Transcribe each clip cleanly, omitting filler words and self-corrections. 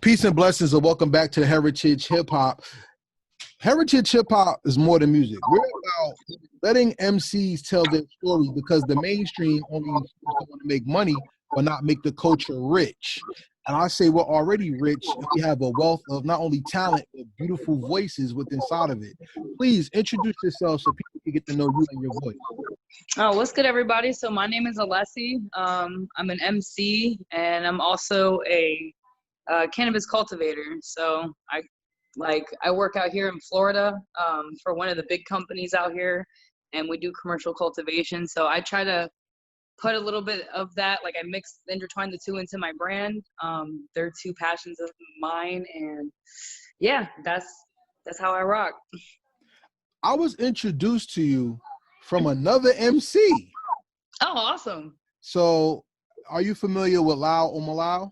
Peace and blessings, and welcome back to Heritage Hip Hop. Heritage Hip Hop is more than music. We're about letting MCs tell their stories because the mainstream only want to make money but not make the culture rich. And I say we're already rich and we have a wealth of not only talent but beautiful voices within inside of it. Please introduce yourself so people can get to know you and your voice. Oh, what's good, everybody? So my name is Alesi. I'm an MC and I'm also a cannabis cultivator. So I work out here in Florida for one of the big companies out here, and we do commercial cultivation. So I try to put a little bit of that, like I intertwine the two into my brand. They're two passions of mine, and yeah, that's how I rock. I was introduced to you from another MC. Oh, awesome. So are you familiar with Lau Omalau?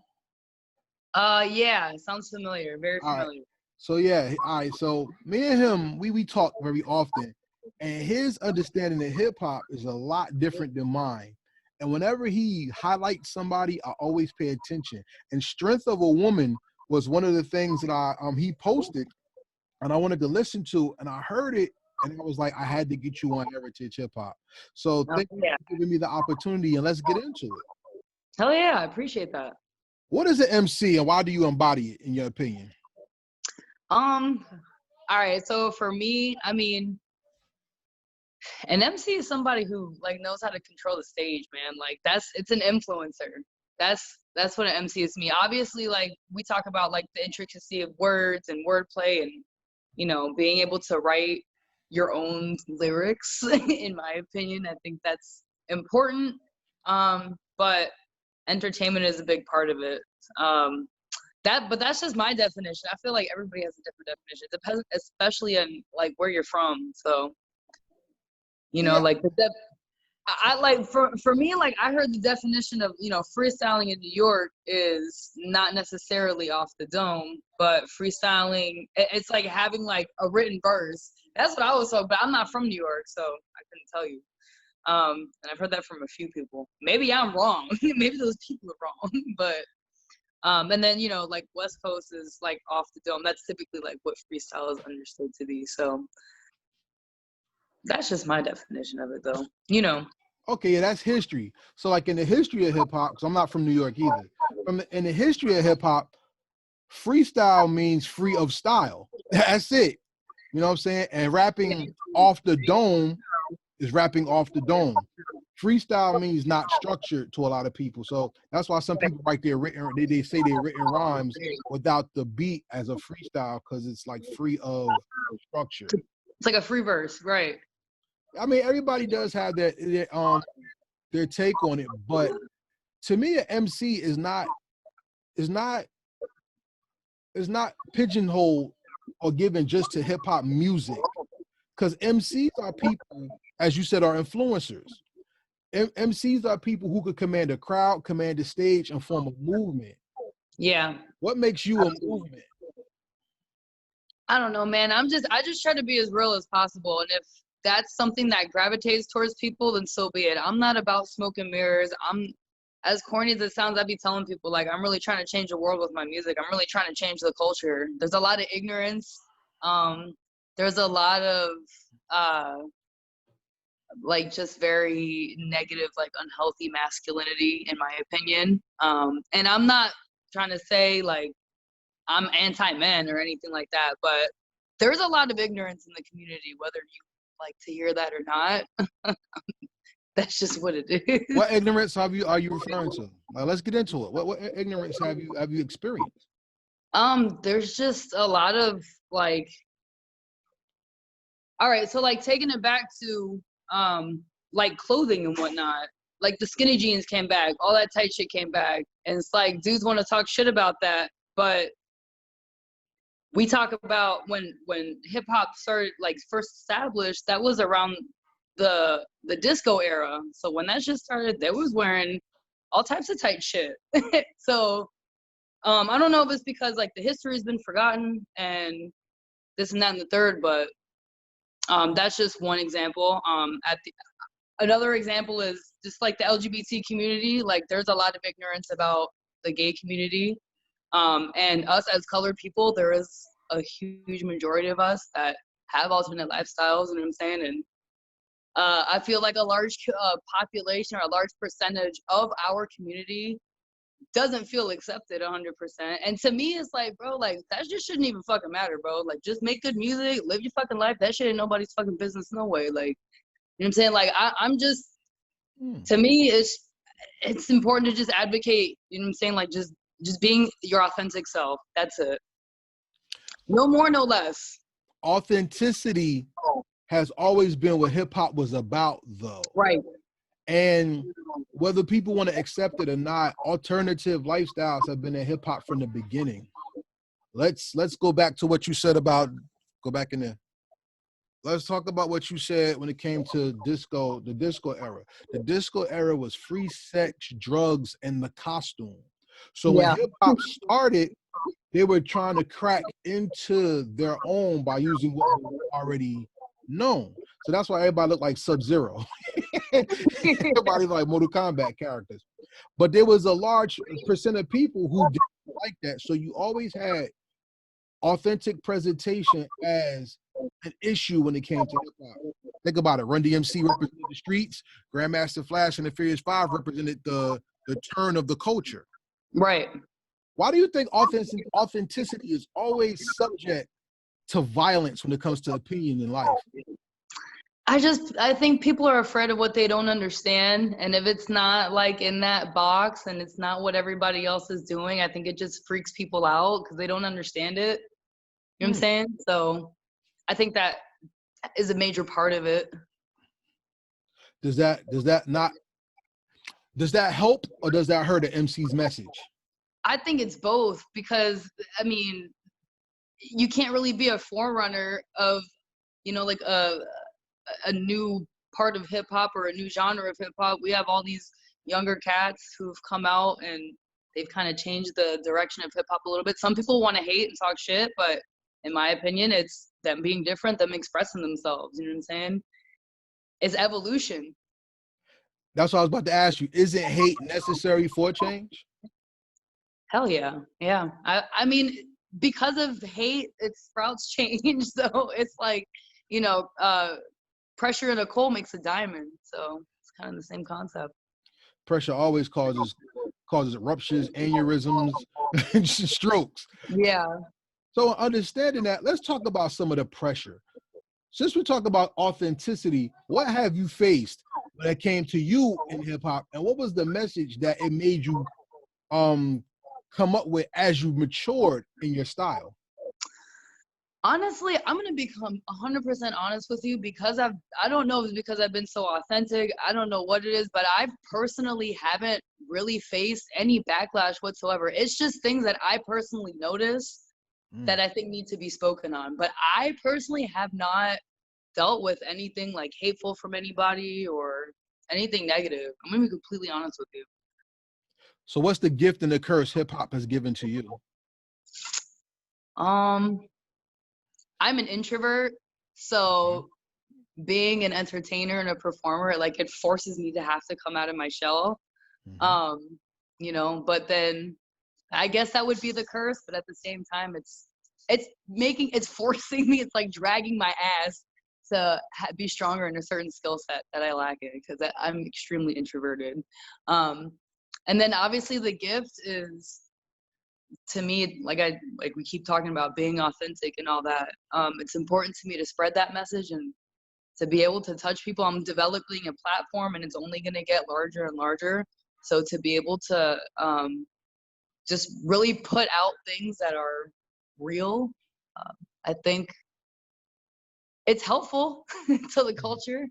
Yeah, sounds familiar. Very familiar. Right. So yeah, all right. So me and him, we talk very often, and his understanding of hip hop is a lot different than mine. And whenever he highlights somebody, I always pay attention. And Strength of a Woman was one of the things that he posted, and I wanted to listen to, and I heard it, and I was like, I had to get you on Heritage Hip Hop. So thank you for giving me the opportunity, and let's get into it. Hell yeah, I appreciate that. What is an MC, and why do you embody it, in your opinion? All right, so for me, I mean, an MC is somebody who like knows how to control the stage, man. Like it's an influencer. That's what an MC is to me. Obviously, like we talk about like the intricacy of words and wordplay and, you know, being able to write your own lyrics, in my opinion. I think that's important. But entertainment is a big part of it. But that's just my definition. I feel like everybody has a different definition. It depends, especially on like where you're from. So, you know, like I like for me, like I heard the definition of, you know, freestyling in New York is not necessarily off the dome, but freestyling, it's like having like a written verse. That's what I was told, but I'm not from New York, so I couldn't tell you. And I've heard that from a few people. Maybe I'm wrong. Maybe those people are wrong, but. And then, you know, like West Coast is like off the dome. That's typically like what freestyle is understood to be. So that's just my definition of it, though, you know. Okay, yeah, that's history. So like in the history of hip hop, because I'm not from New York either. In the history of hip hop, freestyle means free of style. That's it. You know what I'm saying? And rapping off the dome is rapping off the dome. Freestyle means not structured to a lot of people. So that's why some people write their they say they're written rhymes without the beat as a freestyle, because it's like free of structure. It's like a free verse, right? I mean, everybody does have their take on it, but to me, an MC is not pigeonholed or given just to hip hop music, because MCs are people, as you said, are influencers. MCs are people who could command a crowd, command a stage, and form a movement. Yeah. What makes you a movement? I don't know, man. I just try to be as real as possible. And if that's something that gravitates towards people, then so be it. I'm not about smoke and mirrors. As corny as it sounds, I'd be telling people, like, I'm really trying to change the world with my music. I'm really trying to change the culture. There's a lot of ignorance. There's a lot of, like, just very negative, like, unhealthy masculinity, in my opinion. And I'm not trying to say, like, I'm anti-men or anything like that, but there's a lot of ignorance in the community, whether you like to hear that or not. That's just what it is. What ignorance are you referring to? Let's get into it. What ignorance have you experienced? There's just a lot of like, all right, so like taking it back to like clothing and whatnot. Like the skinny jeans came back, all that tight shit came back, and it's like dudes want to talk shit about that, but we talk about when hip hop started, like first established, that was around the disco era. So when that shit started, they was wearing all types of tight shit. So I don't know if it's because like the history has been forgotten and this and that and the third, but that's just one example. Another example is just like the LGBT community. Like there's a lot of ignorance about the gay community. And us as colored people, there is a huge majority of us that have alternate lifestyles, you know what I'm saying? And I feel like a large population or a large percentage of our community doesn't feel accepted 100%. And to me, it's like, bro, like, that just shouldn't even fucking matter, bro. Like, just make good music, live your fucking life. That shit ain't nobody's fucking business, no way. Like, you know what I'm saying? Like, I'm just, to me, it's important to just advocate, you know what I'm saying? Like, just being your authentic self. That's it. No more, no less. Authenticity has always been what hip hop was about, though. Right. And whether people want to accept it or not, alternative lifestyles have been in hip hop from the beginning. Let's go back to what you said about, go back in there. Let's talk about what you said when it came to disco, the disco era. The disco era was free sex, drugs, and the costume. So when hip hop started, they were trying to crack into their own by using what was already known. So that's why everybody looked like Sub-Zero. Everybody like Mortal Kombat characters. But there was a large percent of people who didn't like that. So you always had authentic presentation as an issue when it came to hip hop. Think about it. Run DMC represented the streets. Grandmaster Flash and the Furious Five represented the turn of the culture. Right. Why do you think authenticity is always subject to violence when it comes to opinion in life? I think people are afraid of what they don't understand. And if it's not like in that box and it's not what everybody else is doing, I think it just freaks people out because they don't understand it. You know what I'm saying? So I think that is a major part of it. Does that help or does that hurt an MC's message? I think it's both because, I mean, you can't really be a forerunner of, you know, like a new part of hip hop or a new genre of hip hop. We have all these younger cats who've come out and they've kind of changed the direction of hip hop a little bit. Some people want to hate and talk shit, but in my opinion, it's them being different, them expressing themselves. You know what I'm saying? It's evolution. That's what I was about to ask you. Isn't hate necessary for change? Hell yeah. Yeah. I mean, because of hate, it sprouts change. So it's like, you know, pressure in a coal makes a diamond. So it's kind of the same concept. Pressure always causes ruptures, aneurysms, and strokes. Yeah. So understanding that, let's talk about some of the pressure. Since we talk about authenticity, what have you faced when it came to you in hip hop, and what was the message that it made you come up with as you matured in your style? Honestly, I'm gonna become 100% honest with you because I don't know if it's because I've been so authentic. I don't know what it is, but I personally haven't really faced any backlash whatsoever. It's just things that I personally notice that I think need to be spoken on. But I personally have not dealt with anything like hateful from anybody or anything negative. I'm gonna be completely honest with you. So what's the gift and the curse hip hop has given to you? I'm an introvert, so being an entertainer and a performer, like, it forces me to have to come out of my shell. You know, but then I guess that would be the curse, but at the same time, it's forcing me, it's like dragging my ass to be stronger in a certain skill set that I lack in because I'm extremely introverted. And then obviously the gift is, to me, like we keep talking about being authentic and all that. It's important to me to spread that message and to be able to touch people. I'm developing a platform and it's only going to get larger and larger. So to be able to just really put out things that are real, I think it's helpful to the culture.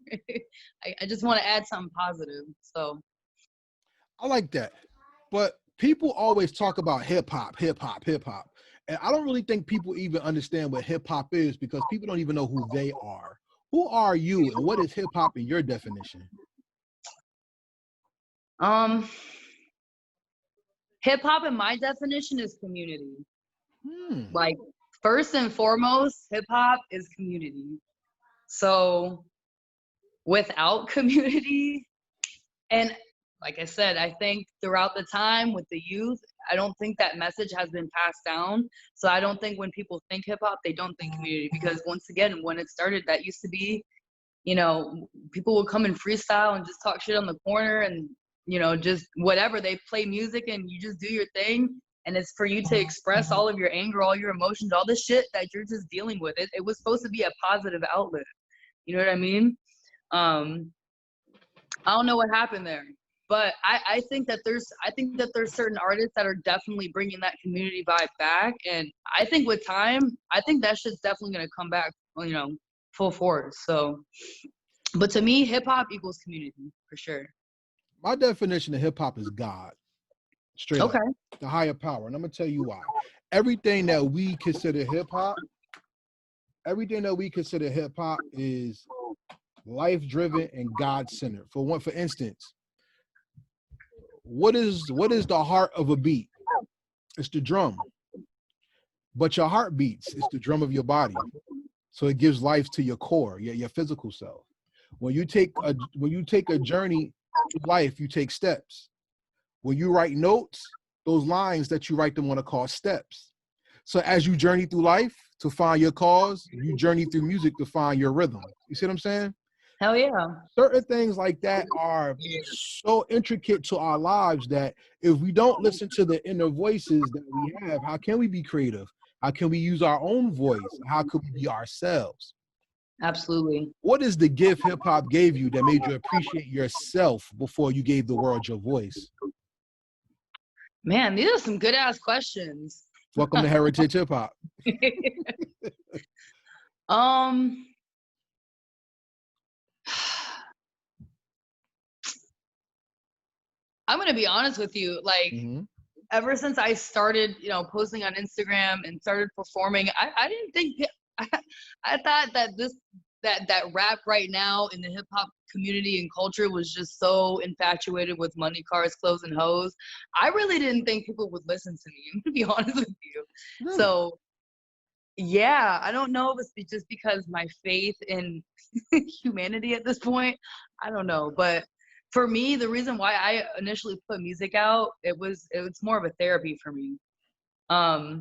I just want to add something positive. So I like that. But people always talk about hip hop, hip hop, hip hop. And I don't really think people even understand what hip hop is because people don't even know who they are. Who are you and what is hip hop in your definition? Hip hop in my definition is community. Like, first and foremost, hip hop is community. So without community, and like I said, I think throughout the time with the youth, I don't think that message has been passed down. So I don't think when people think hip hop, they don't think community, because once again, when it started, that used to be, you know, people would come and freestyle and just talk shit on the corner, and, you know, just whatever. They play music and you just do your thing. And it's for you to express all of your anger, all your emotions, all the shit that you're just dealing with. It was supposed to be a positive outlet. You know what I mean? I don't know what happened there, but I think that there's certain artists that are definitely bringing that community vibe back, and I think with time, I think that shit's definitely gonna come back, you know, full force. So, but to me, hip hop equals community for sure. My definition of hip hop is God, straight Okay. up, the higher power, and I'm gonna tell you why. Everything that we consider hip hop, is life driven and God centered. For instance, what is the heart of a beat? It's the drum. But your heart beats. It's the drum of your body. So it gives life to your core, your physical self. When you take a journey through life, you take steps. When you write notes, those lines that you write them on are called steps. So as you journey through life to find your cause, you journey through music to find your rhythm. You see what I'm saying? Hell yeah. Certain things like that are so intricate to our lives that if we don't listen to the inner voices that we have, how can we be creative? How can we use our own voice? How could we be ourselves? Absolutely. What is the gift hip hop gave you that made you appreciate yourself before you gave the world your voice? Man, these are some good ass questions. Welcome to Heritage Hip Hop. I'm gonna be honest with you, like, ever since I started, you know, posting on Instagram and started performing, I didn't think I thought that that rap right now in the hip hop community and culture was just so infatuated with money, cars, clothes, and hoes. I really didn't think people would listen to me, to be honest with you. Really? So yeah, I don't know if it's just because my faith in humanity at this point. I don't know, but for me, the reason why I initially put music out, it's more of a therapy for me. I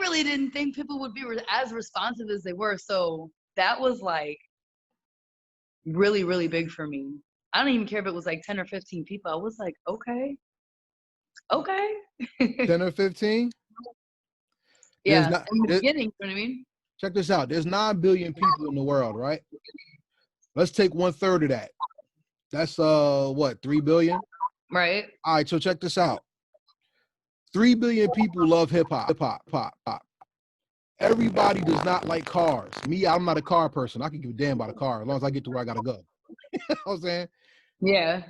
really didn't think people would be as responsive as they were, so that was like really, really big for me. I don't even care if it was like 10 or 15 people. I was like, okay. 10 or 15? Yeah, in the beginning, you know what I mean? Check this out. There's 9 billion people in the world, right? Let's take 1/3 of that. That's what, 3 billion? Right. All right, so check this out. 3 billion people love hip hop. Everybody does not like cars. Me, I'm not a car person. I can give a damn about a car as long as I get to where I gotta go. You know what I'm saying? Yeah.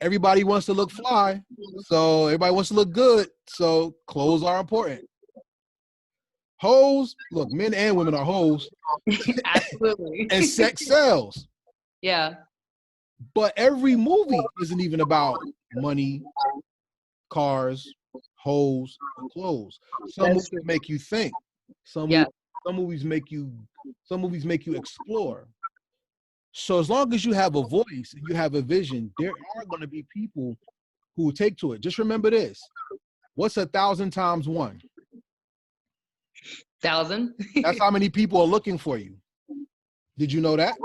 Everybody wants to look fly, so everybody wants to look good. So clothes are important. Hoes, look, men and women are hoes. Absolutely. And sex sells. Yeah. But every movie isn't even about money, cars, hoes, and clothes. Some movies make you think. Some movies make you explore. So as long as you have a voice and you have a vision, there are going to be people who will take to it. Just remember this. What's 1,000 times 1? 1,000. That's how many people are looking for you. Did you know that?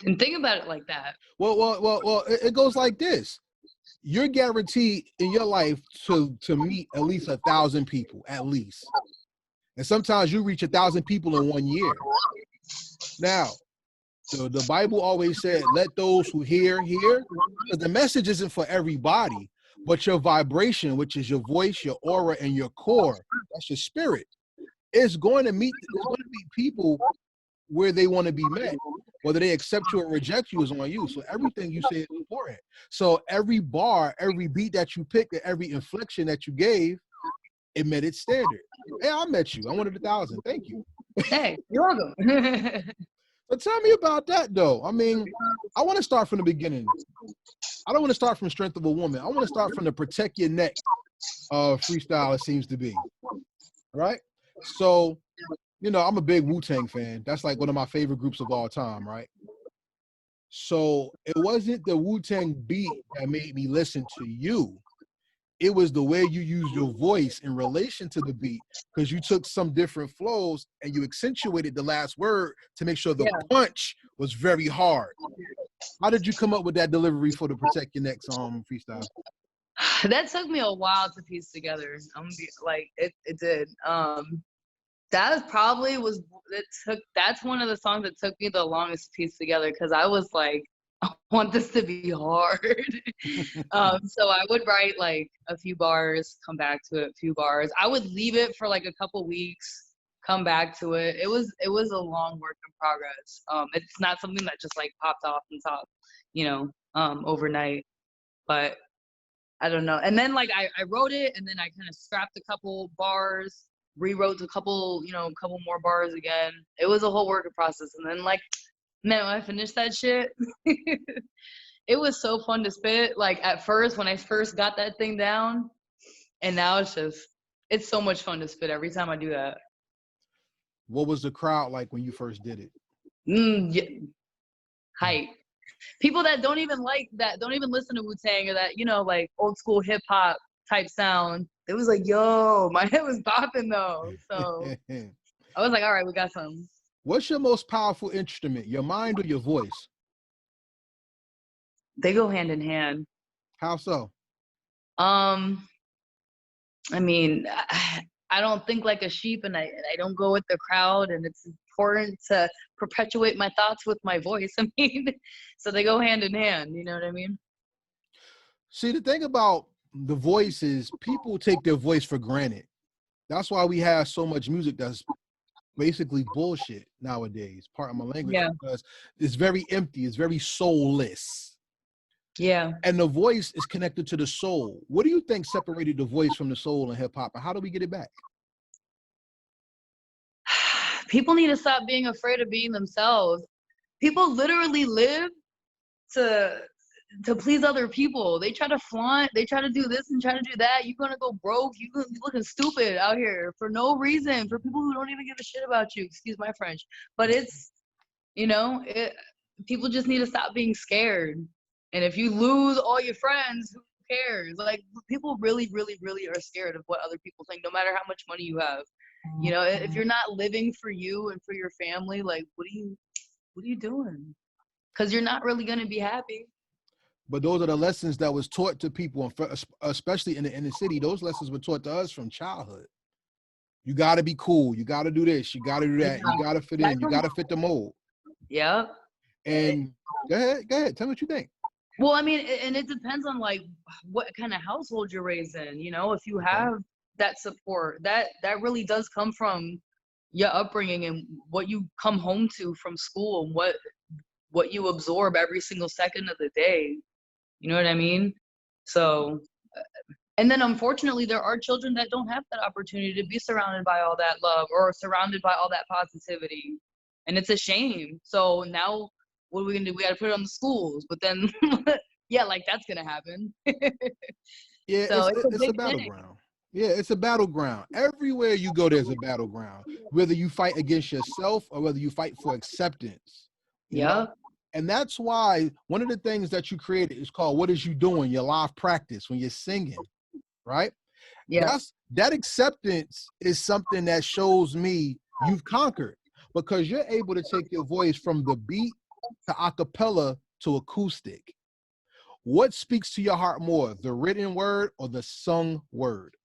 And think about it like that. Well, it goes like this. You're guaranteed in your life to meet at least 1,000 people, at least. And sometimes you reach 1,000 people in 1 year. Now, the Bible always said, let those who hear. Because the message isn't for everybody, but your vibration, which is your voice, your aura, and your core, that's your spirit, is going to meet people where they want to be met. Whether they accept you or reject you is on you. So everything you say is important. So every bar, every beat that you picked, every inflection that you gave, it met its standard. Hey, I met you. I wanted 1,000. Thank you. Hey, you're welcome. But tell me about that, though. I mean, I want to start from the beginning. I don't want to start from Strength of a Woman. I want to start from the Protect Your Neck freestyle, it seems to be. Right? So, you know, I'm a big Wu-Tang fan. That's like one of my favorite groups of all time, right? So it wasn't the Wu-Tang beat that made me listen to you. It was the way you used your voice in relation to the beat, because you took some different flows and you accentuated the last word to make sure the Yeah. punch was very hard. How did you come up with that delivery for the Protect Your Necks freestyle? That took me a while to piece together. Like it did. That probably was that's one of the songs that took me the longest to piece together, because I was like, I want this to be hard. So I would write like a few bars, come back to it, a few bars. I would leave it for like a couple weeks, come back to it. It was a long work in progress. It's not something that just like popped off the top, overnight. But I don't know. And then like I wrote it, and then I kind of scrapped a couple bars, rewrote a couple, couple more bars again. It was a whole working process. And then like, man, when I finished that shit, it was so fun to spit. Like at first, when I first got that thing down, and now it's so much fun to spit every time I do that. What was the crowd like when you first did it? Yeah, hype. People that don't even listen to Wu-Tang, or that, like old school hip hop type sound. It was like, yo, my head was bopping though. So I was like, all right, we got something. What's your most powerful instrument, your mind or your voice? They go hand in hand. How so? I mean, I don't think like a sheep, and I don't go with the crowd, and it's important to perpetuate my thoughts with my voice. I mean, so they go hand in hand, you know what I mean? See, the thing about the voice is people take their voice for granted. That's why we have so much music that's basically bullshit nowadays, part of my language, Yeah. because it's very empty, it's very soulless. Yeah. And the voice is connected to the soul. What do you think separated the voice from the soul in hip hop, and how do we get it back? People need to stop being afraid of being themselves. People literally live to please other people. They try to flaunt, they try to do this and try to do that. You're gonna go broke. You're looking stupid out here for no reason, for people who don't even give a shit about you. Excuse my French. But it's, people just need to stop being scared. And if you lose all your friends, who cares? Like, people really, really, really are scared of what other people think, no matter how much money you have. If you're not living for you and for your family, like, what are you doing? Because you're not really gonna be happy. But those are the lessons that was taught to people, especially in the inner city. Those lessons were taught to us from childhood. You got to be cool. You got to do this. You got to do that. You got to fit in. You got to fit the mold. Yeah. And go ahead. Tell me what you think. Well, I mean, and it depends on like what kind of household you're raised in. If you have that support, that really does come from your upbringing and what you come home to from school, and what you absorb every single second of the day. You know what I mean? So, and then unfortunately, there are children that don't have that opportunity to be surrounded by all that love, or surrounded by all that positivity. And it's a shame. So now what are we gonna do? We gotta put it on the schools, but then yeah, like that's gonna happen. Yeah, So it's a battleground. Yeah, it's a battleground. Everywhere you go, there's a battleground. Whether you fight against yourself or whether you fight for acceptance. Yeah. And that's why one of the things that you created is called "What Is You Doing?" Your live practice when you're singing, right? Yeah. That acceptance is something that shows me you've conquered, because you're able to take your voice from the beat to acapella to acoustic. What speaks to your heart more, the written word or the sung word?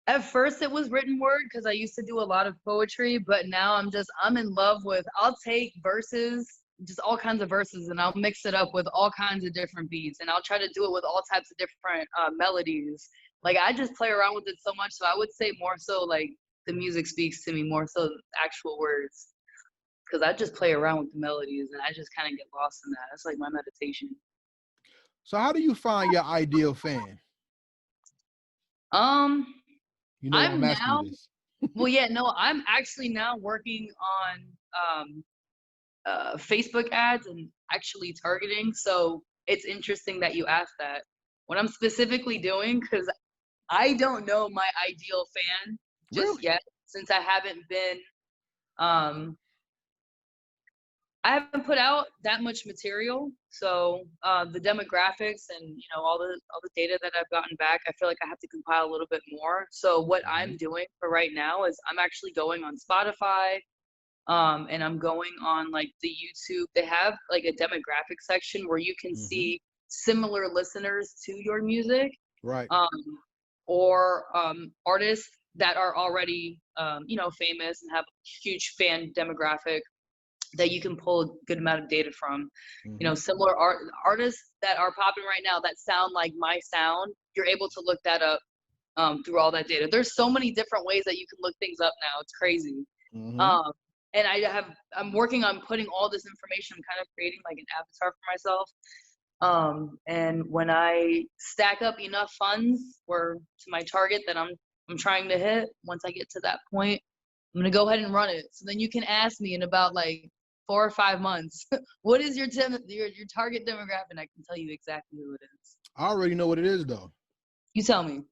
At first it was written word, because I used to do a lot of poetry, but now I'm in love with, I'll take verses, just all kinds of verses, and I'll mix it up with all kinds of different beats, and I'll try to do it with all types of different melodies. Like, I just play around with it so much. So I would say more so like the music speaks to me more so than actual words, because I just play around with the melodies and I just kind of get lost in that. It's like my meditation. So how do you find your ideal fan? Um, You know why I'm I'm asking now, you this. well, yeah, no, I'm actually now working on Facebook ads and actually targeting. So it's interesting that you asked that. What I'm specifically doing, because I don't know my ideal fan just Really? yet, since I haven't been, um, I haven't put out that much material, so the demographics and all the data that I've gotten back, I feel like I have to compile a little bit more. So what I'm doing for right now is I'm actually going on Spotify, and I'm going on like the YouTube. They have like a demographic section where you can see similar listeners to your music, Right. or artists that are already famous and have a huge fan demographic that you can pull a good amount of data from. Similar artists that are popping right now that sound like my sound, you're able to look that up through all that data. There's so many different ways that you can look things up now. It's crazy. And I'm working on putting all this information. I'm kind of creating like an avatar for myself. And when I stack up enough funds to my target that I'm trying to hit, once I get to that point, I'm gonna go ahead and run it. So then you can ask me in about like 4 or 5 months, what is your target demographic? And I can tell you exactly who it is. I already know what it is though. You tell me.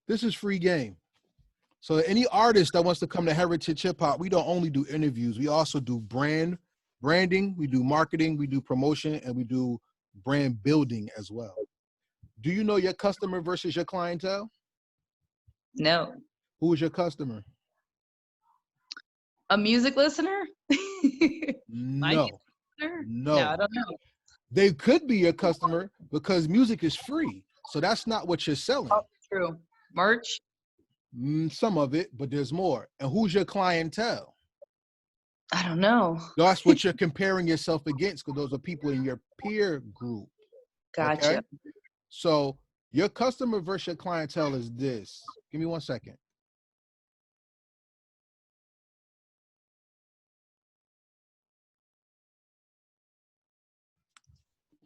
This is free game. So any artist that wants to come to Heritage Hip Hop, we don't only do interviews, we also do branding, we do marketing, we do promotion, and we do brand building as well. Do you know your customer versus your clientele? No. Who is your customer? A music listener? No. No, I don't know. They could be your customer because music is free. So that's not what you're selling. Oh, true. Merch? Some of it, but there's more. And who's your clientele? I don't know. That's what you're comparing yourself against, because those are people in your peer group. Gotcha. Okay? So your customer versus your clientele is this. Give me 1 second.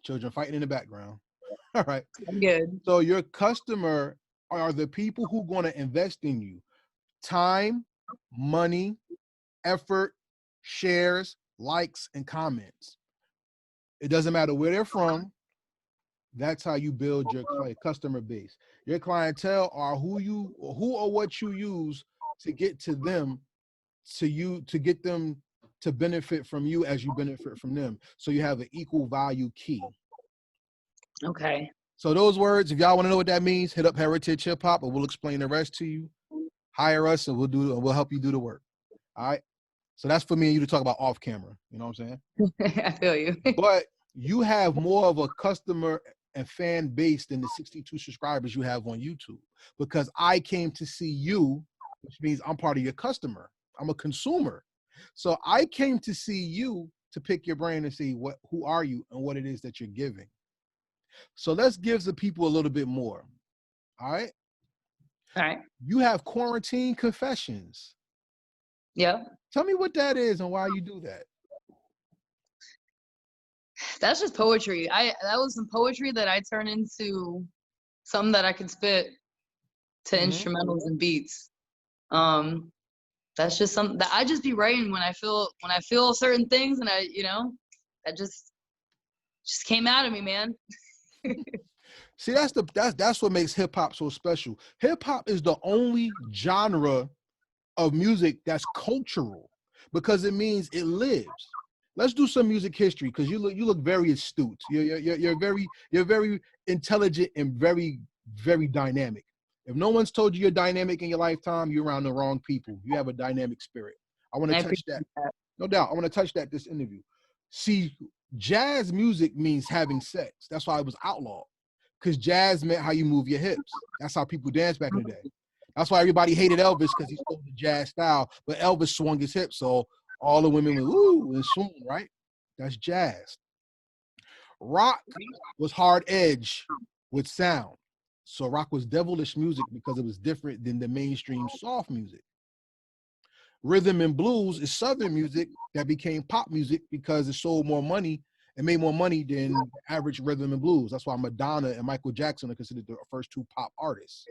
Children fighting in the background. All right. I'm good. So your customer are the people who are going to invest in you. Time, money, effort, shares, likes, and comments. It doesn't matter where they're from. That's how you build your customer base. Your clientele are who or what you use to get to them, to get them to benefit from you as you benefit from them. So you have an equal value key. Okay. So those words, if y'all want to know what that means, hit up Heritage Hip Hop and we'll explain the rest to you. Hire us and we'll help you do the work. All right. So that's for me and you to talk about off camera. You know what I'm saying? I feel you. But you have more of a customer and fan base than the 62 subscribers you have on YouTube, because I came to see you, which means I'm part of your customer. I'm a consumer. So I came to see you to pick your brain and see who are you and what it is that you're giving. So let's give the people a little bit more. All right. All right. You have quarantine confessions. Yeah. Tell me what that is and why you do that. That's just poetry. That was some poetry that I turned into something that I could spit to instrumentals and beats. That's just something that I just be writing when I feel certain things, and that just came out of me, man. See, that's what makes hip hop so special. Hip hop is the only genre of music that's cultural, because it means it lives. Let's do some music history, because you look very astute. You're very intelligent and very, very dynamic. If no one's told you you're dynamic in your lifetime, you're around the wrong people. You have a dynamic spirit. I want to touch that. No doubt. I want to touch that this interview. See, jazz music means having sex. That's why it was outlawed, because jazz meant how you move your hips. That's how people danced back in the day. That's why everybody hated Elvis, because he stole the jazz style, but Elvis swung his hips, so all the women went ooh and swoon, right? That's jazz. Rock was hard edge with sound. So rock was devilish music because it was different than the mainstream soft music. Rhythm and blues is Southern music that became pop music because it sold more money and made more money than average rhythm and blues. That's why Madonna and Michael Jackson are considered the first two pop artists.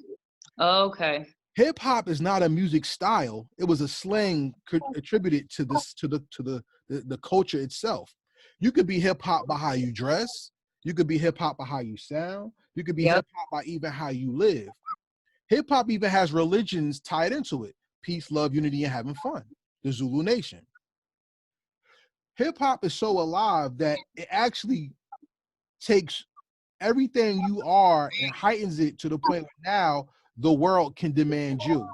Okay. Hip hop is not a music style. It was a slang attributed to the culture itself. You could be hip hop by how you dress. You could be hip hop by how you sound. You could be hip hop by even how you live. Hip hop even has religions tied into it: peace, love, unity, and having fun. The Zulu Nation. hip hop is so alive that it actually takes everything you are and heightens it to the point where now the world can demand you.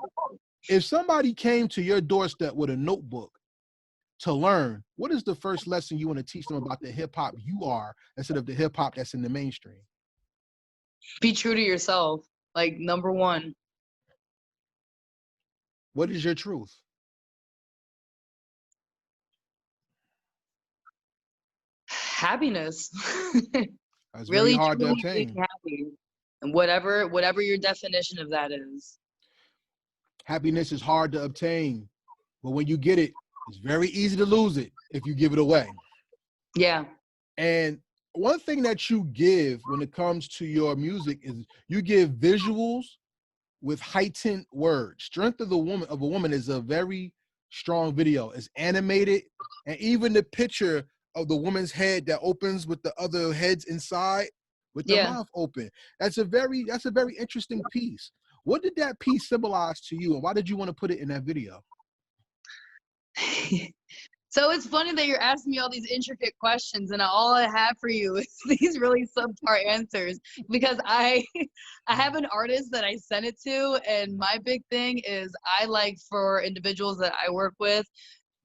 If somebody came to your doorstep with a notebook to learn, what is the first lesson you want to teach them about the hip hop you are instead of the hip hop that's in the mainstream? Be true to yourself. Like, number one. What is your truth? Happiness. That's very Really, hard to truly being obtain. happy. And whatever your definition of that is. Happiness is hard to obtain, but when you get it, it's very easy to lose it if you give it away. Yeah. And one thing that you give when it comes to your music is you give visuals with heightened words. Strength of a woman is a very strong video. It's animated, and even the picture of the woman's head that opens with the other heads inside with the Yeah. mouth open. That's a very interesting piece. What did that piece symbolize to you, and why did you want to put it in that video? So it's funny that you're asking me all these intricate questions, and all I have for you is these really subpar answers, because I have an artist that I sent it to, and my big thing is I like for individuals that I work with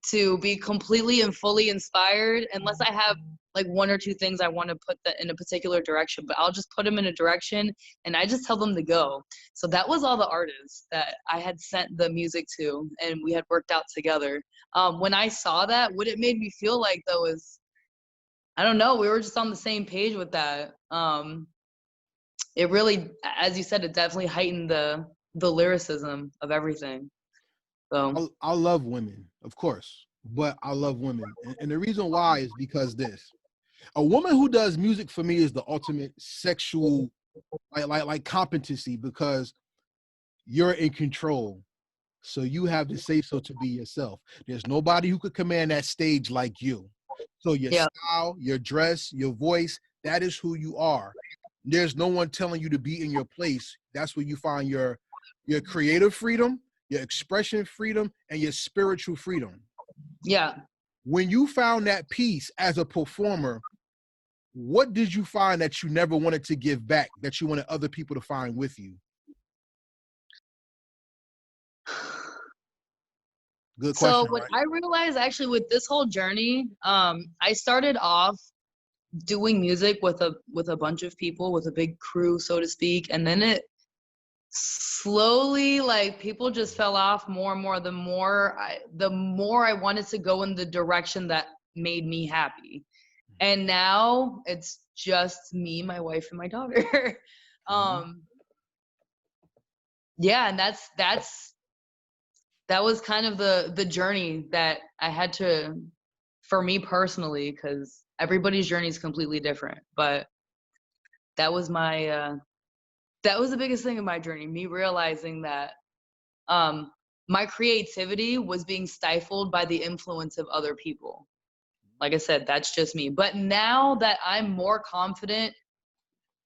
to be completely and fully inspired, unless I have like one or two things I want to put that in a particular direction, but I'll just put them in a direction and I just tell them to go. So that was all the artists that I had sent the music to and we had worked out together. When I saw that, what it made me feel like though is, I don't know, we were just on the same page with that. It really, as you said, it definitely heightened the lyricism of everything. So I love women, of course, but I love women, and the reason why is because a woman who does music for me is the ultimate sexual like competency, because you're in control. So you have the say so to be yourself. There's nobody who could command that stage like you. So your yeah, style, your dress, your voice, that is who you are. There's no one telling you to be in your place. That's where you find your creative freedom, your expression freedom, and your spiritual freedom. yeah. When you found that peace as a performer, what did you find that you never wanted to give back, that you wanted other people to find with you? Good So question, what right? I realized actually with this whole journey, I started off doing music with a bunch of people, with a big crew, so to speak, and then it slowly, like, people just fell off more and more. The more I wanted to go in the direction that made me happy, and now it's just me, my wife, and my daughter. Mhm. um, yeah, and that was kind of the journey that I had to, for me personally, because everybody's journey is completely different. But that was that was the biggest thing in my journey, me realizing that um, my creativity was being stifled by the influence of other people. Like I said, that's just me. But now that I'm more confident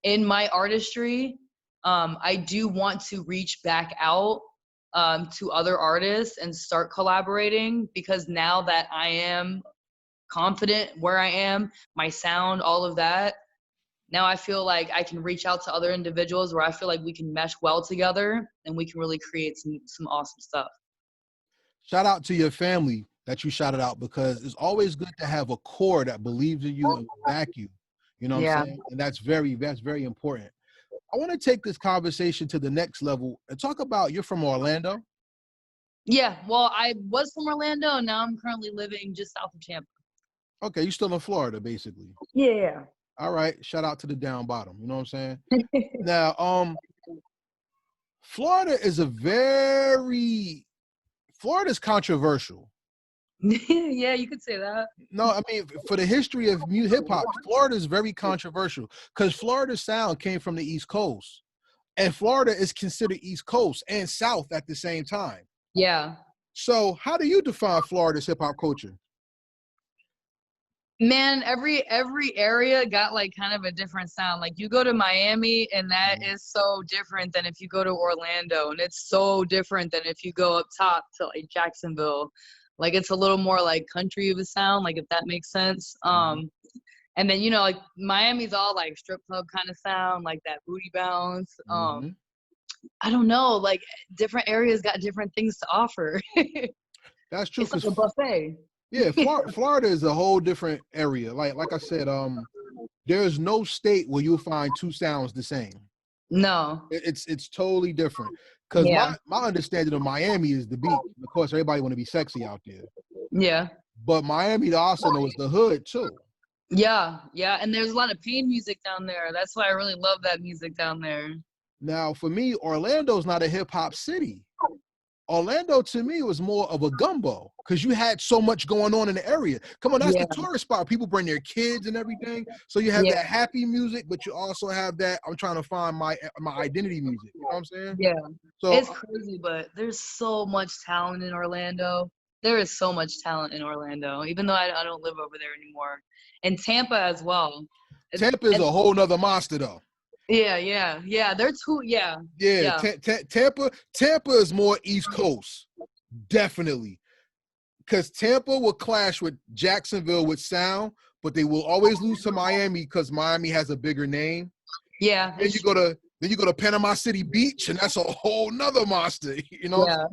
in my artistry, I do want to reach back out to other artists and start collaborating, because now that I am confident where I am, my sound, all of that, now I feel like I can reach out to other individuals where I feel like we can mesh well together and we can really create some awesome stuff. Shout out to your family that you shouted out, because it's always good to have a core that believes in you and will back you. You know what I'm Yeah. saying? And that's very important. I want to take this conversation to the next level and talk about, you're from Orlando. Yeah. Well, I was from Orlando and now I'm currently living just south of Tampa. Okay, you're still in Florida, basically. Yeah. All right. Shout out to the down bottom. You know what I'm saying? Now, Florida is Florida's controversial. Yeah, you could say that. No, I mean, for the history of hip hop, Florida is very controversial because Florida's sound came from the East Coast, and Florida is considered East Coast and South at the same time. Yeah. So, how do you define Florida's hip hop culture? Man, every area got like kind of a different sound. Like you go to Miami and that Mhm. is so different than if you go to Orlando, and it's so different than if you go up top to like Jacksonville. Like it's a little more like country of a sound, like if that makes sense. And then, you know, like Miami's all like strip club kind of sound, like that booty bounce. I don't know, like different areas got different things to offer. That's true. It's like Cause a buffet. yeah, Florida is a whole different area. Like I said, there's no state where you'll find two sounds the same. No. It's totally different. Cause Yeah. my understanding of Miami is the beach. Of course, everybody want to be sexy out there. Yeah. But Miami also knows the hood too. Yeah. Yeah. And there's a lot of pain music down there. That's why I really love that music down there. Now, for me, Orlando's not a hip hop city. Orlando to me was more of a gumbo because you had so much going on in the area. Come on, that's Yeah. the tourist spot. People bring their kids and everything. So you have Yeah. that happy music, but you also have that I'm trying to find my identity music. You know what I'm saying? Yeah. So It's crazy, but there's so much talent in Orlando. There is so much talent in Orlando, even though I don't live over there anymore. And Tampa as well. Tampa is a whole nother monster though. Yeah, yeah, yeah. They're too, yeah. Yeah, Yeah. Tampa is more East Coast, definitely. Because Tampa will clash with Jacksonville with sound, but they will always lose to Miami because Miami has a bigger name. Yeah. Then you go to Panama City Beach, and that's a whole nother monster. You know. Yeah.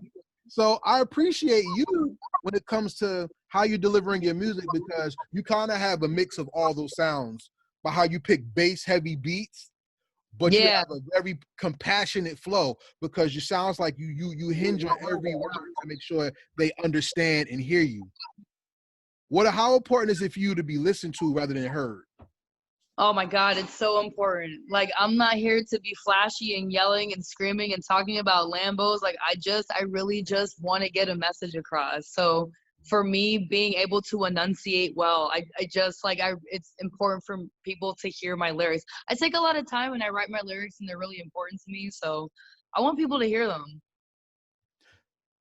So I appreciate you when it comes to how you're delivering your music because you kind of have a mix of all those sounds by how you pick bass heavy beats, but you Yeah. have a very compassionate flow because you sounds like you hinge on every word to make sure they understand and hear you. How important is it for you to be listened to rather than heard? Oh my God, it's so important. Like, I'm not here to be flashy and yelling and screaming and talking about Lambos. Like, I really just want to get a message across. So for me, being able to enunciate well, it's important for people to hear my lyrics. I take a lot of time when I write my lyrics and they're really important to me. So I want people to hear them.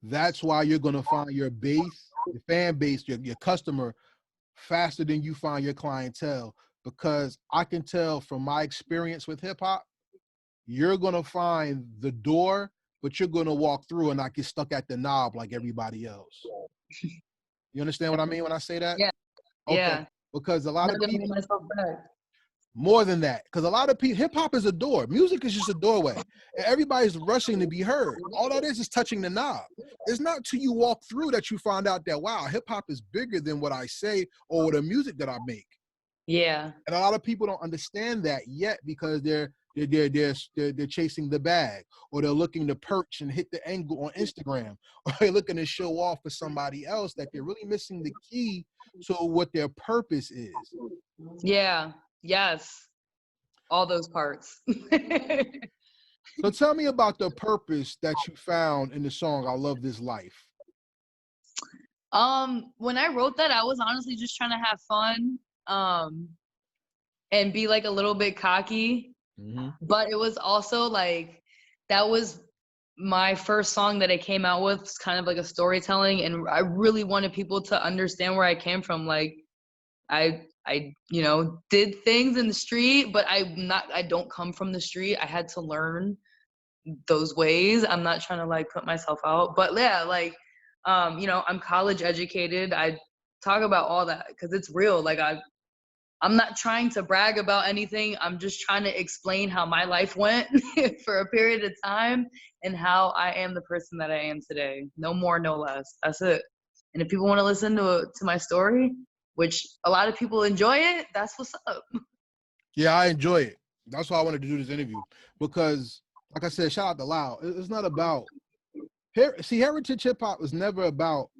That's why you're going to find your base, your fan base, your customer faster than you find your clientele. Because I can tell from my experience with hip hop, you're going to find the door, but you're going to walk through and not get stuck at the knob like everybody else. You understand what I mean when I say that? Yeah. Okay. Yeah. Because a lot I'm of not gonna people, make myself back. more than that, because a lot of people, hip hop is a door. Music is just a doorway. And everybody's rushing to be heard. All that is touching the knob. It's not till you walk through that you find out that, wow, hip hop is bigger than what I say or the music that I make. Yeah. And a lot of people don't understand that yet because they're chasing the bag, or they're looking to perch and hit the angle on Instagram, or they're looking to show off for somebody else that they're really missing the key to what their purpose is. Yeah. Yes. All those parts. So tell me about the purpose that you found in the song "I Love This Life." When I wrote that, I was honestly just trying to have fun, and be like a little bit cocky. But it was also like, that was my first song that I came out with. It's kind of like a storytelling, and I really wanted people to understand where I came from. Like, I did things in the street, but I don't come from the street. I had to learn those ways. I'm not trying to like put myself out, but yeah, like, I'm college educated. I talk about all that because it's real. Like, I'm not trying to brag about anything. I'm just trying to explain how my life went for a period of time and how I am the person that I am today. No more, no less. That's it. And if people want to listen to my story, which a lot of people enjoy it, that's what's up. Yeah, I enjoy it. That's why I wanted to do this interview because, like I said, shout out to Loud. It's not about heritage hip hop is never about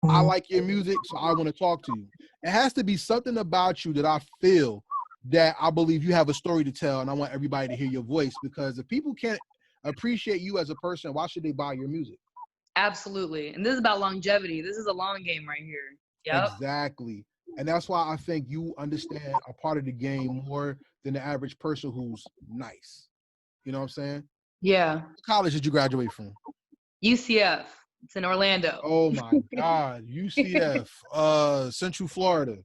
I like your music, so I want to talk to you. It has to be something about you that I feel that I believe you have a story to tell, and I want everybody to hear your voice. Because if people can't appreciate you as a person, why should they buy your music? Absolutely. And this is about longevity. This is a long game right here. Yep. Exactly. And that's why I think you understand a part of the game more than the average person who's nice. You know what I'm saying? Yeah. What college did you graduate from? UCF. It's in Orlando. Oh my God. UCF, Central Florida.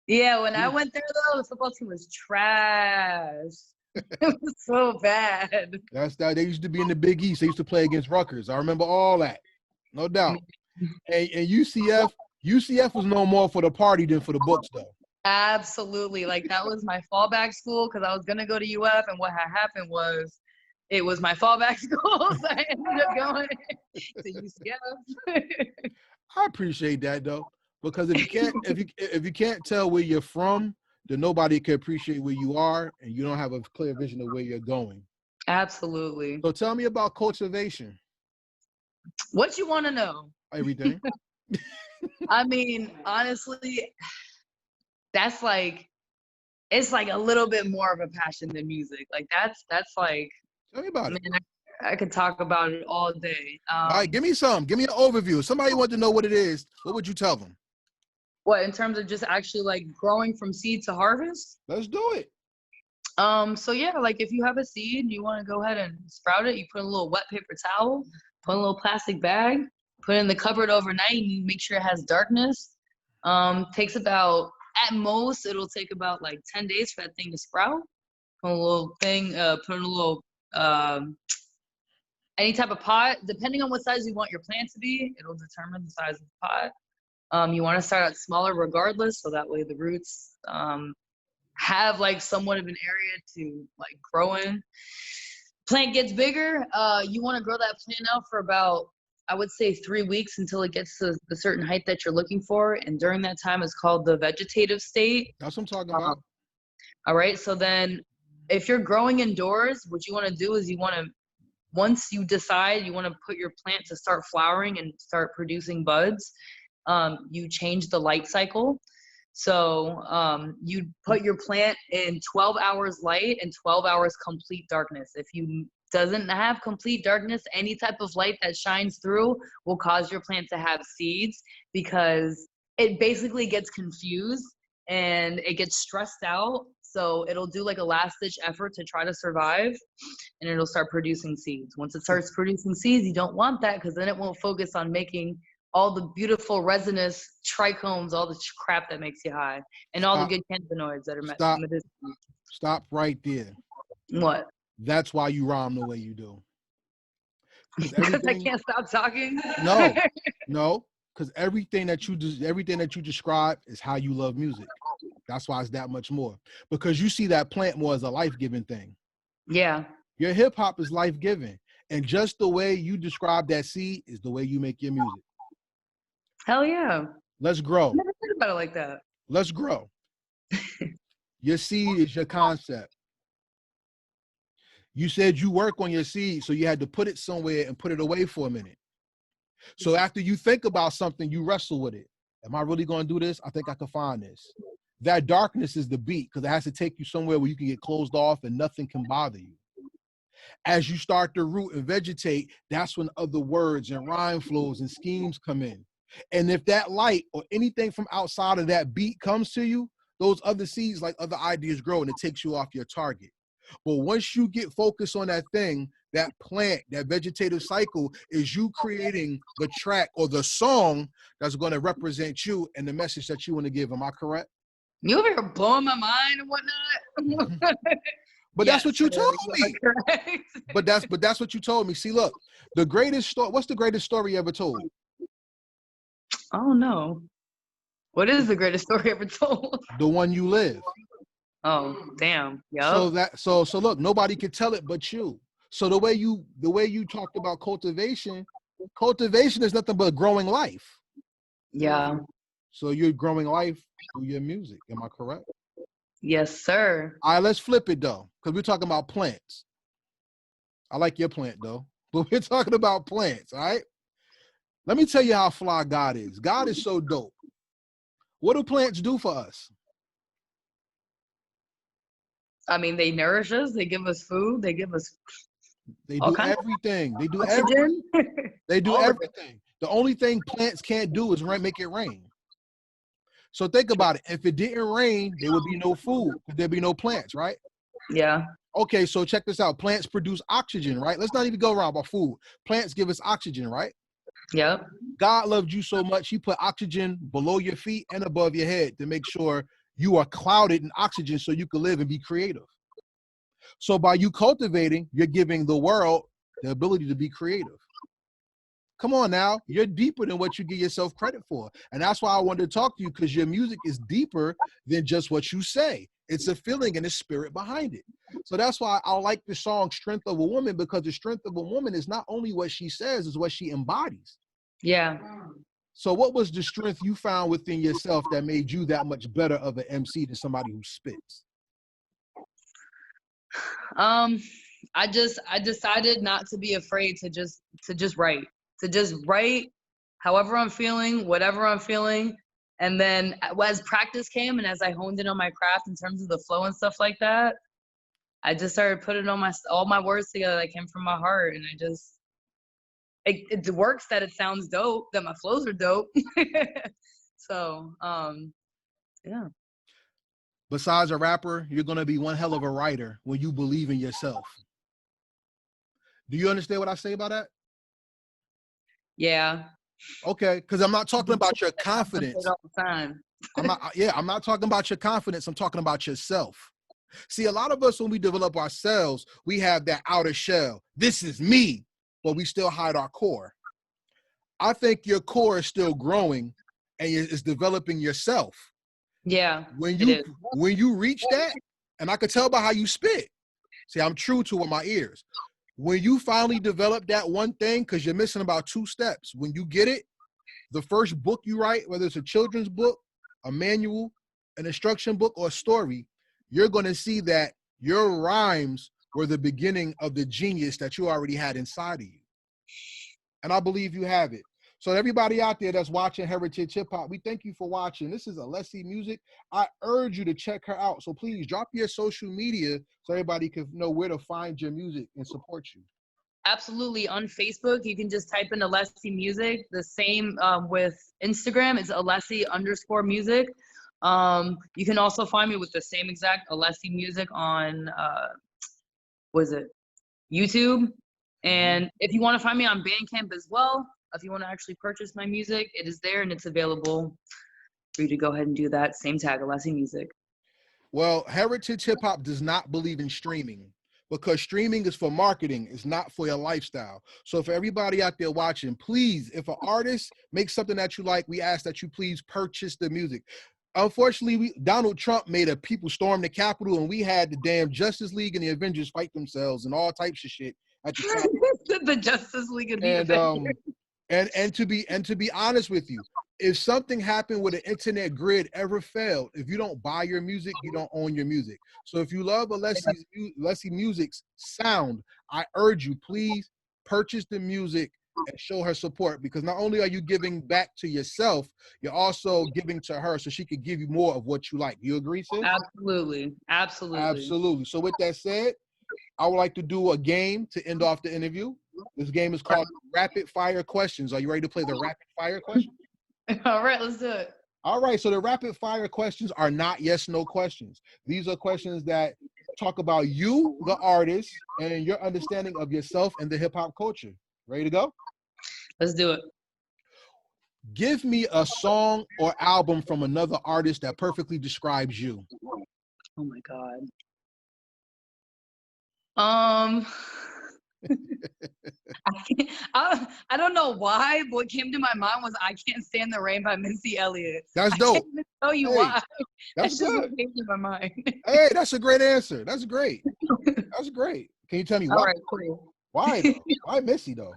Yeah, when I went there though, the football team was trash. It was so bad. That's that. They used to be in the Big East. They used to play against Rutgers. I remember all that. No doubt. And UCF, UCF was no more for the party than for the books, though. Absolutely. Like that was my fallback school because I was gonna go to UF, and what had happened was it was my fallback school, so I ended up going to UCF. I appreciate that though, because if you can't tell where you're from, then nobody can appreciate where you are, and you don't have a clear vision of where you're going. Absolutely. So tell me about cultivation. What you want to know? Everything. I mean, honestly, that's like it's like a little bit more of a passion than music. Like that's like, Tell me about it. man, I could talk about it all day. All right, give me some. Give me an overview. If somebody wants to know what it is, what would you tell them? What, in terms of just actually like growing from seed to harvest? Let's do it. So yeah, like if you have a seed, you want to go ahead and sprout it. You put in a little wet paper towel, put in a little plastic bag, put it in the cupboard overnight, and you make sure it has darkness. Takes about, at most, it'll take about like 10 days for that thing to sprout. Put in a little thing, put in a little any type of pot, depending on what size you want your plant to be, it'll determine the size of the pot. You want to start out smaller regardless, so that way the roots have like somewhat of an area to like grow in. Plant gets bigger. You want to grow that plant out for about, I would say, 3 weeks until it gets to the certain height that you're looking for. And during that time is called the vegetative state. That's what I'm talking about. All right. So then if you're growing indoors, what you want to do is you want to, once you decide you want to put your plant to start flowering and start producing buds, you change the light cycle. So you put your plant in 12 hours light and 12 hours complete darkness. If you doesn't have complete darkness, any type of light that shines through will cause your plant to have seeds, because it basically gets confused and it gets stressed out. So it'll do like a last ditch effort to try to survive, and it'll start producing seeds. Once it starts producing seeds, you don't want that, because then it won't focus on making all the beautiful resinous trichomes, all the crap that makes you high, and all the good cannabinoids that are medicinal. Stop right there. What? That's why you rhyme the way you do. Because I can't stop talking? No, because everything that you describe is how you love music. That's why it's that much more. Because you see that plant more as a life-giving thing. Yeah. Your hip-hop is life-giving. And just the way you describe that seed is the way you make your music. Hell yeah. Let's grow. I never thought about it like that. Let's grow. Your seed is your concept. You said you work on your seed, so you had to put it somewhere and put it away for a minute. So after you think about something, you wrestle with it. Am I really going to do this? I think I can find this. That darkness is the beat, because it has to take you somewhere where you can get closed off and nothing can bother you. As you start to root and vegetate, that's when other words and rhyme flows and schemes come in. And if that light or anything from outside of that beat comes to you, those other seeds, like other ideas, grow, and it takes you off your target. But once you get focused on that thing, that plant, that vegetative cycle is you creating the track or the song that's going to represent you and the message that you want to give. Am I correct? You over here blowing my mind and whatnot. But yes, that's what you told me. But that's what you told me. See, look, the greatest story. What's the greatest story you ever told? Oh no. What is the greatest story ever told? The one you live. Oh, damn. Yep. So look, nobody could tell it but you. So the way you talked about cultivation is nothing but growing life. Yeah. So you're growing life through your music. Am I correct? Yes, sir. All right, let's flip it though, because we're talking about plants. I like your plant though, but we're talking about plants, all right? Let me tell you how fly God is. God is so dope. What do plants do for us? I mean, they nourish us. They give us food. They give us. They do everything. They do oxygen. everything. They do everything. The only thing plants can't do is make it rain. So think about it. If it didn't rain, there would be no food. There'd be no plants, right? Yeah. Okay, so check this out. Plants produce oxygen, right? Let's not even go around about food. Plants give us oxygen, right? Yep. God loved you so much, he put oxygen below your feet and above your head to make sure you are clouded in oxygen so you can live and be creative. So by you cultivating, you're giving the world the ability to be creative. Come on now, you're deeper than what you give yourself credit for. And that's why I wanted to talk to you, because your music is deeper than just what you say. It's a feeling and a spirit behind it. So that's why I like the song Strength of a Woman, because the strength of a woman is not only what she says, it's what she embodies. Yeah. So what was the strength you found within yourself that made you that much better of an MC than somebody who spits? I decided not to be afraid to just write however I'm feeling, whatever I'm feeling. And then as practice came and as I honed in on my craft in terms of the flow and stuff like that, I just started putting on all my words together that came from my heart. And it works, that it sounds dope, that my flows are dope. So, yeah. Besides a rapper, you're going to be one hell of a writer when you believe in yourself. Do you understand what I say about that? Yeah. Okay, because I'm not talking about your confidence. All the time. I'm not talking about your confidence. I'm talking about yourself. See, a lot of us, when we develop ourselves, we have that outer shell. This is me, but we still hide our core. I think your core is still growing and it's developing yourself. Yeah. When you reach that, and I could tell by how you spit. See, I'm true to with my ears. When you finally develop that one thing, because you're missing about 2 steps. When you get it, the first book you write, whether it's a children's book, a manual, an instruction book, or a story, you're going to see that your rhymes were the beginning of the genius that you already had inside of you. And I believe you have it. So everybody out there that's watching Heritage Hip Hop, we thank you for watching. This is Alesi Music. I urge you to check her out. So please drop your social media so everybody can know where to find your music and support you. Absolutely. On Facebook, you can just type in Alesi Music. The same with Instagram, it's Alesi_music. You can also find me with the same exact Alesi Music on, YouTube. And if you want to find me on Bandcamp as well, if you want to actually purchase my music, it is there and it's available for you to go ahead and do that. Same tag, Alesi Music. Well, Heritage Hip Hop does not believe in streaming, because streaming is for marketing. It's not for your lifestyle. So for everybody out there watching, please, if an artist makes something that you like, we ask that you please purchase the music. Unfortunately, Donald Trump made a people storm the Capitol, and we had the damn Justice League and the Avengers fight themselves and all types of shit at the Capitol. The Justice League of the Avengers. And to be honest with you, if something happened where the internet grid ever failed, if you don't buy your music, you don't own your music. So if you love Alesi Music's sound, I urge you, please purchase the music and show her support, because not only are you giving back to yourself, you're also giving to her so she could give you more of what you like. You agree, sis? Absolutely. Absolutely. Absolutely. So with that said, I would like to do a game to end off the interview. This game is called Rapid Fire Questions. Are you ready to play the Rapid Fire Questions? All right, let's do it. All right, so the rapid fire questions are not yes, no questions. These are questions that talk about you, the artist, and your understanding of yourself and the hip hop culture. Ready to go? Let's do it. Give me a song or album from another artist that perfectly describes you. Oh my God. I don't know why, but what came to my mind was "I Can't Stand the Rain" by Missy Elliott. That's dope. I can't even tell you why. That's just good. what came to my mind. Hey, that's a great answer. That's great. That's great. Can you tell me why? All right, cool. Why though? Why Missy though?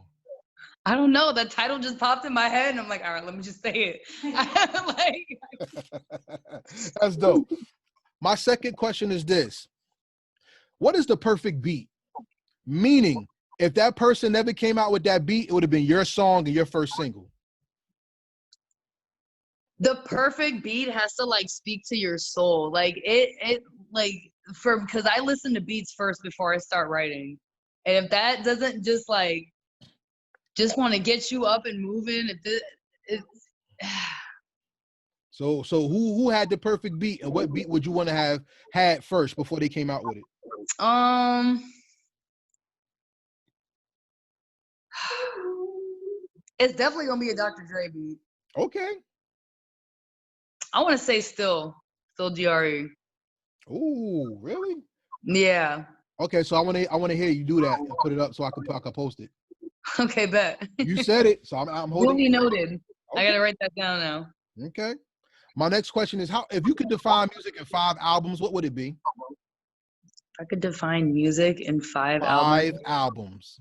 I don't know. The title just popped in my head, and I'm like, all right, let me just say it. That's dope. My second question is this: what is the perfect beat? Meaning, if that person never came out with that beat, it would have been your song and your first single. The perfect beat has to like speak to your soul. Like because I listen to beats first before I start writing. And if that doesn't just want to get you up and moving, So who had the perfect beat, and what beat would you want to have had first before they came out with it? It's definitely gonna be a Dr. Dre beat. Okay. I want to say still DRE. Oh, really? Yeah. Okay, so I want to hear you do that and put it up so I can post it. Okay, bet. You said it, so I'm holding. Duly noted. Okay. I gotta write that down now. Okay. My next question is, how, if you could define music in 5 albums, what would it be? I could define music in 5 5 albums. albums.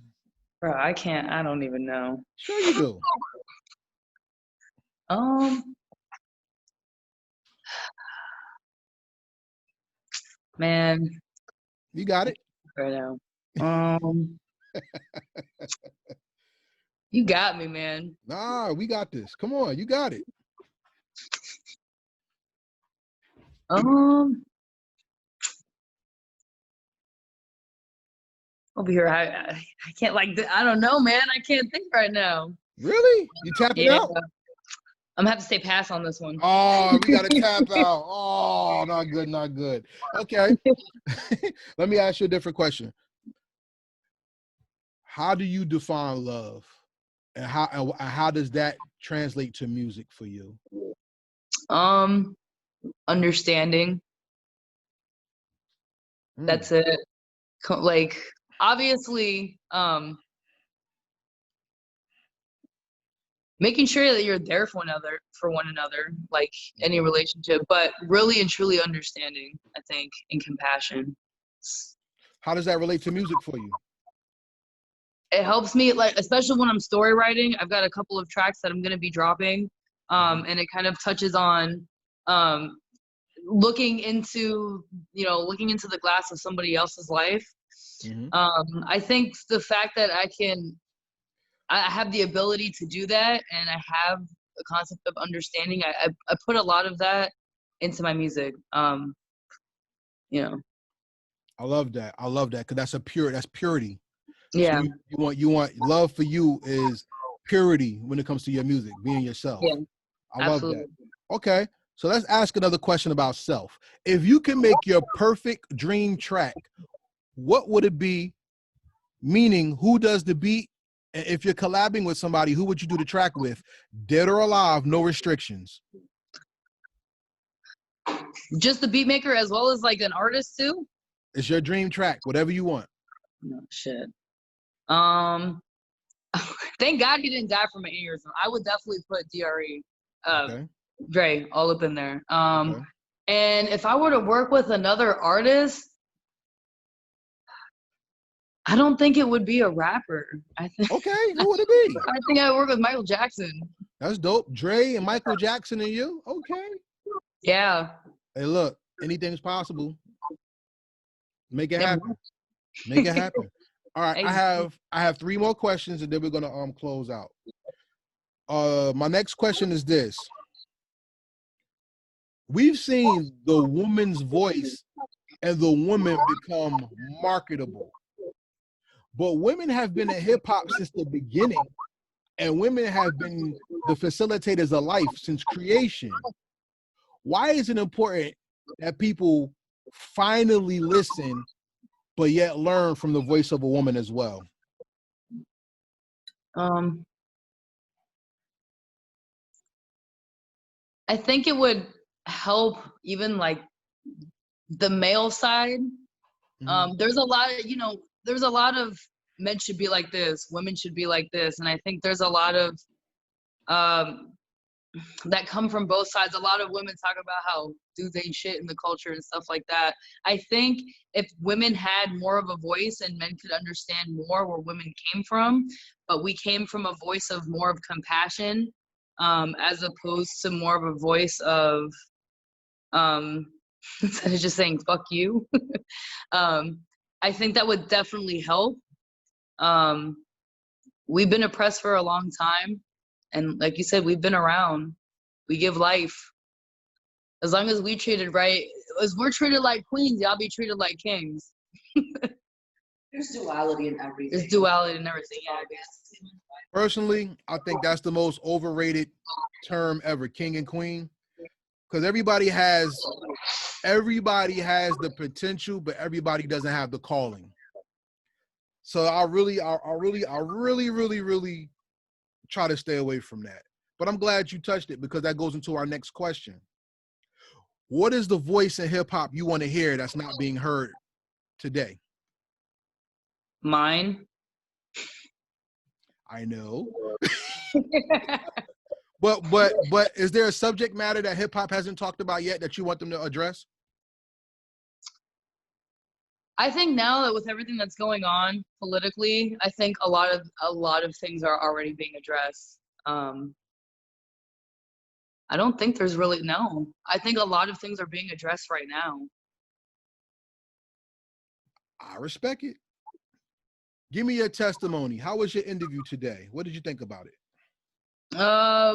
Bro, I can't. I don't even know. Sure you do. Man, You got it. right now. You got me, man. Nah, we got this. Come on, you got it. Over here, I can't I don't know, man. I can't think right now. Really? You tapping Yeah, out? I'm gonna have to say pass on this one. Oh, we got to tap out. Oh, not good, not good. Okay. Let me ask you a different question. How do you define love? And how does that translate to music for you? Understanding. That's it. Like, obviously, making sure that you're there for one another, like any relationship, but really and truly understanding, I think, and compassion. How does that relate to music for you? It helps me, like, especially when I'm story writing. I've got a couple of tracks that I'm going to be dropping, and it kind of touches on looking into the glass of somebody else's life. I think the fact that I have the ability to do that, and I have a concept of understanding, I put a lot of that into my music. I love that. I love that, because that's purity. Yeah. So you want love for you is purity when it comes to your music, being yourself. Yeah. I love that. Okay. So let's ask another question about self. If you can make your perfect dream track, what would it be? Meaning, who does the beat? And if you're collabing with somebody, who would you do the track with? Dead or alive, no restrictions. Just the beat maker as well as like an artist too? It's your dream track, whatever you want. No shit. Thank God he didn't die from an aneurysm. I would definitely put DRE, Dre, all up in there. And if I were to work with another artist, I don't think it would be a rapper. I think. Okay, who would it be? I think I'd work with Michael Jackson. That's dope. Dre and Michael Jackson and you? Okay. Yeah. Hey, look, anything's possible. Make it happen. Make it happen. All right, I have 3 more questions, and then we're gonna close out. My next question is this. We've seen the woman's voice and the woman become marketable. But women have been in hip hop since the beginning, and women have been the facilitators of life since creation. Why is it important that people finally listen, but yet learn from the voice of a woman as well? I think it would help even like the male side. There's a lot of men should be like this, women should be like this, and I think there's a lot of that come from both sides. A lot of women talk about how dudes ain't shit in the culture and stuff like that. I think if women had more of a voice and men could understand more where women came from, but we came from a voice of more of compassion, as opposed to more of a voice of instead of just saying fuck you. I think that would definitely help. We've been oppressed for a long time, and like you said, we've been around. We give life. As long as we treated right, as we're treated like queens, y'all be treated like kings. There's duality in everything. There's duality in everything. Yeah. Personally, I think that's the most overrated term ever, king and queen, because everybody has the potential, but everybody doesn't have the calling. So I really try to stay away from that. But I'm glad you touched it, because that goes into our next question. What is the voice in hip hop you want to hear that's not being heard today? Mine. I know. But is there a subject matter that hip hop hasn't talked about yet that you want them to address? I think now that with everything that's going on politically, I think a lot of things are already being addressed. I don't think there's really, no. I think a lot of things are being addressed right now. I respect it. Give me your testimony. How was your interview today? What did you think about it?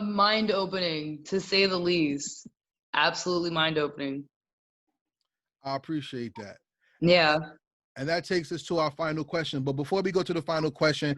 Mind-opening, to say the least. Absolutely mind-opening. I appreciate that. Yeah. And that takes us to our final question. But before we go to the final question,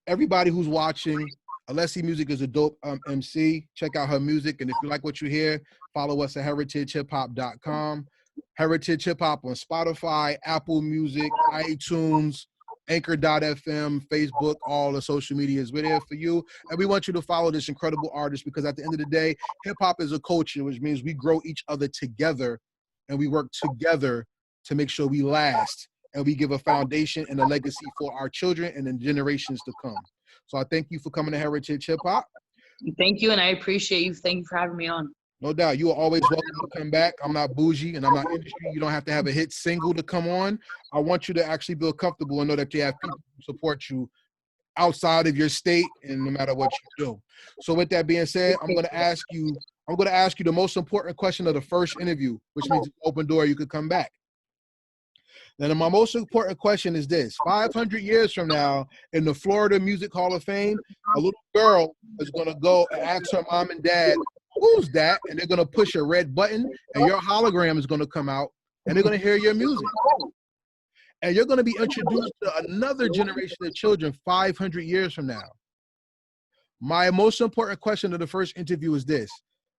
everybody who's watching, Alesi Music is a dope MC. Check out her music. And if you like what you hear, follow us at heritagehiphop.com. Heritage Hip Hop on Spotify, Apple Music, iTunes, Anchor.fm, Facebook, all the social medias. We're there for you. And we want you to follow this incredible artist because at the end of the day, hip hop is a culture, which means we grow each other together and we work together to make sure we last. And we give a foundation and a legacy for our children and the generations to come. So I thank you for coming to Heritage Hip Hop. Thank you, and I appreciate you. Thank you for having me on. No doubt. You are always welcome to come back. I'm not bougie and I'm not industry. You don't have to have a hit single to come on. I want you to actually feel comfortable and know that you have people who support you outside of your state and no matter what you do. So with that being said, I'm going to ask you the most important question of the first interview, which means open door, you could come back. Then my most important question is this: 500 years from now, in the Florida Music Hall of Fame, a little girl is going to go and ask her mom and dad, who's that? And they're going to push a red button and your hologram is going to come out and they're going to hear your music. And you're going to be introduced to another generation of children 500 years from now. My most important question of the first interview is this: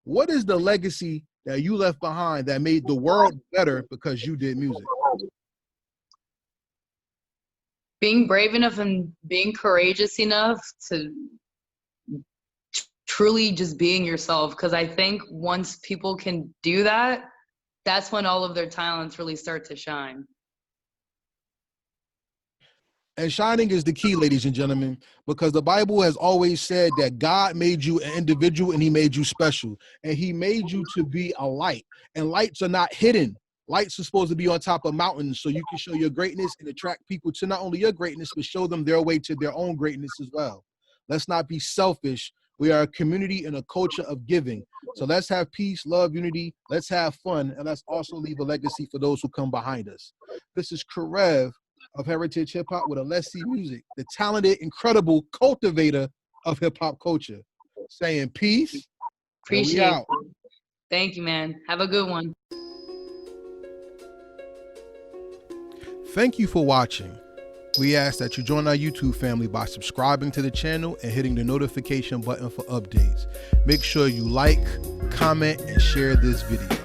what is the legacy that you left behind that made the world better because you did music? Being brave enough and being courageous enough to truly just being yourself. Because I think once people can do that, that's when all of their talents really start to shine. And shining is the key, ladies and gentlemen, because the Bible has always said that God made you an individual and he made you special. And he made you to be a light. And lights are not hidden. Lights are supposed to be on top of mountains so you can show your greatness and attract people to not only your greatness, but show them their way to their own greatness as well. Let's not be selfish. We are a community and a culture of giving. So let's have peace, love, unity. Let's have fun. And let's also leave a legacy for those who come behind us. This is Karev of Heritage Hip Hop with Alesi Music, the talented, incredible cultivator of hip hop culture, saying peace. Appreciate it. Thank you, man. Have a good one. Thank you for watching. We ask that you join our YouTube family by subscribing to the channel and hitting the notification button for updates. Make sure you like, comment, and share this video.